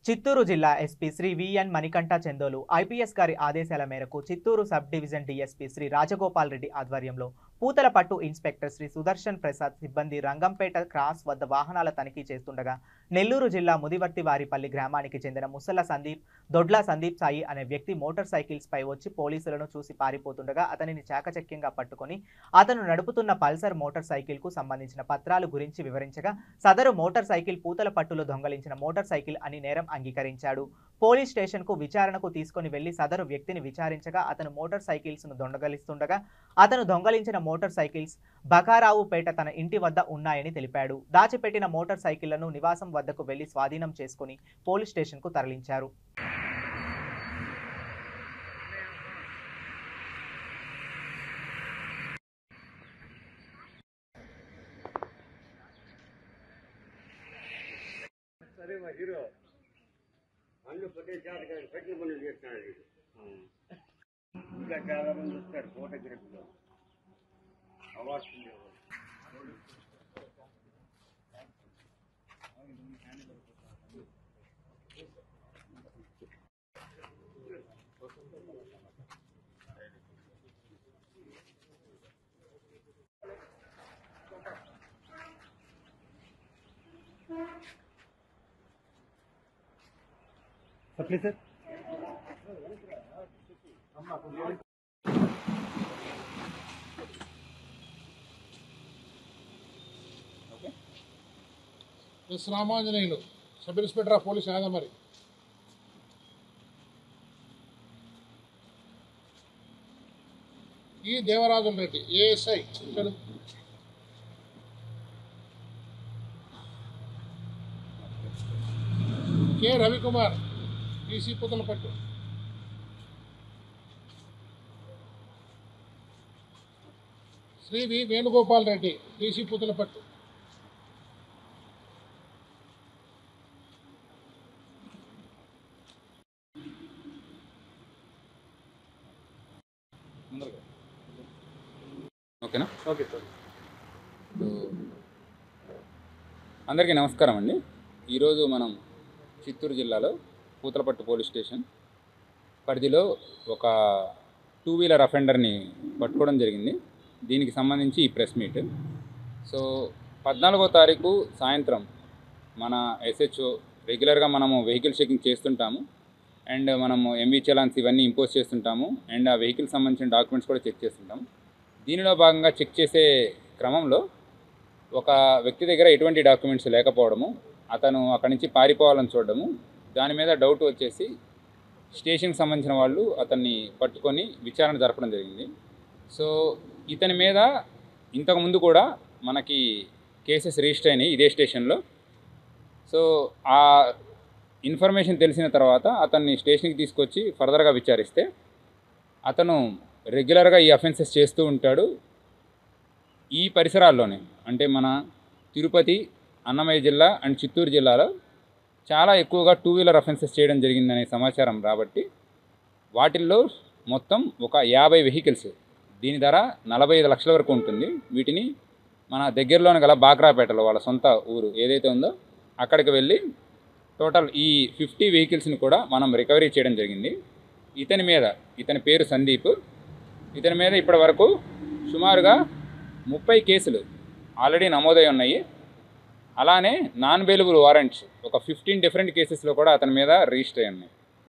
చిత్తూరు జిల్లా SP Shri VN Manikanta Chandolu IPS గారి ఆదేశాల మేరకు Chittoor sub division DSP Shri Rajagopal Reddy ఆధ్వర్యంలో పూతలపట్టు ఇన్స్పెక్టర్ శ్రీ సుదర్శన్ ప్రసాద్ సిబ్బంది రంగంపేట క్రాస్ వద్ద వాహనాల తనిఖీ చేస్తుండగా నెల్లూరు జిల్లా ముదివర్తివారిపల్లి గ్రామానికి చెందిన ముసల్ల సందీప్ దొడ్ల సందీప్ సాయి అనే వ్యక్తి మోటార్ సైకిల్స్ పై వచ్చి పోలీసులను చూసి పారిపోతుండగా అతనిని చాకచక్యంగా పట్టుకొని అతను నడుపుతున్న పల్సర్ మోటార్ సైకిల్ కు సంబంధించిన పత్రాలు గురించి వివరించగా సదరు మోటార్ సైకిల్ పూతలపట్టులో దొంగలించిన మోటార్ సైకిల్ అని నేరం అంగీకరించాడు. పోలీస్ స్టేషన్ కు విచారణకు తీసుకొని వెళ్లి సదరు వ్యక్తిని విచారించగా అతను మోటార్ సైకిల్స్ ను దొంగలిస్తుండగా అతను దొంగలించిన మోటార్ సైకిల్స్ బకారావుపేట తన ఇంటి వద్ద ఉన్నాయని తెలిపాడు. దాచిపెట్టిన మోటార్ సైకిళ్లను నివాసం వద్దకు వెళ్లి స్వాధీనం చేసుకుని పోలీస్ స్టేషన్ కు తరలించారు. అన్ని పొట్టే జాతకాలు కట్టి పనులు చేస్తున్నాడు. ఇంకా చాలా మంది వస్తారు ఫోటోగ్రఫీలో అవార్డ్స్ ఉండేవారు. Please sir S Ramanjaneyulu sub inspector of police Yadamari. ఈ Devarajan Reddy ASI K Ravikumar TC Puthalapattu, Shri V Venugopal Reddy TC Puthalapattu, ఓకేనా? Okay sir. అందరికీ నమస్కారం అండి. ఈరోజు మనం చిత్తూరు జిల్లాలో పూతలపట్టు పోలీస్ స్టేషన్ పరిధిలో ఒక 2 వీలర్ అఫెండర్ని పట్టుకోవడం జరిగింది. దీనికి సంబంధించి ఈ ప్రెస్ మీట్. సో 14వ తారీఖు సాయంత్రం మన ఎస్హెచ్ఓ రెగ్యులర్గా మనము వెహికల్ చెకింగ్ చేస్తుంటాము అండ్ మనము ఎంవీ చలాన్స్ ఇవన్నీ ఇంపోజ్ చేస్తుంటాము అండ్ ఆ వెహికల్ సంబంధించిన డాక్యుమెంట్స్ కూడా చెక్ చేస్తుంటాము. దీనిలో భాగంగా చెక్ చేసే క్రమంలో ఒక వ్యక్తి దగ్గర ఎటువంటి డాక్యుమెంట్స్ లేకపోవడము, అతను అక్కడి నుంచి పారిపోవాలని చూడడము, దాని మీద డౌట్ వచ్చేసి స్టేషన్కి సంబంధించిన వాళ్ళు అతన్ని పట్టుకొని విచారణ జరపడం జరిగింది. సో ఇతని మీద ఇంతకుముందు కూడా మనకి కేసెస్ రిజిస్టర్ అయినాయి ఇదే స్టేషన్లో. సో ఆ ఇన్ఫర్మేషన్ తెలిసిన తర్వాత అతన్ని స్టేషన్కి తీసుకొచ్చి ఫర్దర్గా విచారిస్తే అతను రెగ్యులర్గా ఈ అఫెన్సెస్ చేస్తూ ఉంటాడు. ఈ పరిసరాల్లోనే అంటే మన తిరుపతి, అన్నమయ్య జిల్లా అండ్ చిత్తూరు జిల్లాలో చాలా ఎక్కువగా 2 వీలర్ అఫెన్సెస్ చేయడం జరిగిందనే సమాచారం రాబట్టి వాటిల్లో మొత్తం ఒక 50 వెహికల్స్, దీని ధర 45 లక్షల వరకు ఉంటుంది. వీటిని మన దగ్గరలోనే గల బాక్రాపేటలో వాళ్ళ సొంత ఊరు ఏదైతే ఉందో అక్కడికి వెళ్ళి టోటల్ ఈ 50 వెహికల్స్ని కూడా మనం రికవరీ చేయడం జరిగింది. ఇతని పేరు సందీప్. ఇతని మీద ఇప్పటి వరకు సుమారుగా 30 కేసులు ఆల్రెడీ నమోదై ఉన్నాయి. అలానే నాన్ బెయిలబుల్ వారెంట్స్ ఒక 15 డిఫరెంట్ కేసెస్లో కూడా అతని మీద రిజిస్టర్ అయ్యి ఉన్నాయి.